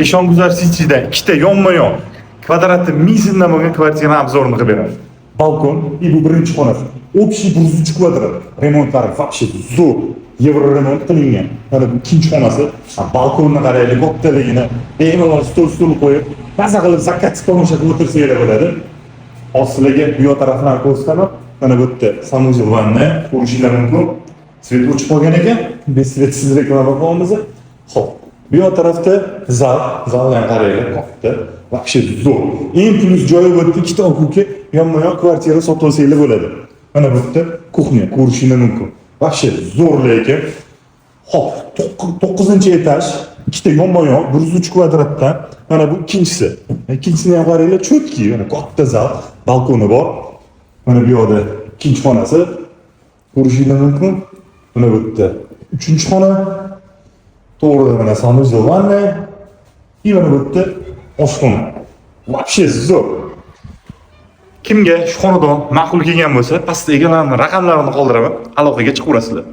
ishonguzar ichida ikkita yonma-yon kvadratni 1000 so'mdan bo'lgan kvartirani obzorini qilib beradi. Balkon, bu birinchi xonasi. Общий 103 kvadrat. Remontlari вообще zo'r. Yevro remont qilingan. Mana bu ikkinchi xonasi. Balkonni qaraylik, kattaligini, bemalol stol qo'yib, maza qilib zakatni tomosha qilib o'tirsanglar bo'ladi. Ostiga bu yoq tarafdan ko'rsataman. Mana bu yerda sanuzel vanna ko'rishingiz mumkin. Svet o'chib qolgan ekan. Besvetsiz reklama qilamiz. Xo'p, bu yoq tarafda zaldan qaraylik, katta. Вообще zo'r. Eng plyus joyi bu yerda ikkita okuki yonma-yon kvartira sotib olsanglar bo'ladi. Mana bu yerda kuxnya ko'rishingiz mumkin. Вообще zo'r lekin. Hop, 9-etaj, ikkita yonma-yon 103 kvadratdan. Mana bu ikkinchisi. Ikkinchisini ham qaranglar, cho'tki, mana katta zal, balkoni bor. Mana bu yoqda ikkinchi xonasi. Ko'rishingiz mumkin. Mana bu yerda uchinchi xona. To'g'rida mana sanuzel vanna. Mana bu yerda oshxona. Вообще zo'r. Kimga shu xonadon ma'qul kelgan bo'lsa, pastda egalarning raqamlarini qoldiraman, aloqaga chiqaverasizlar.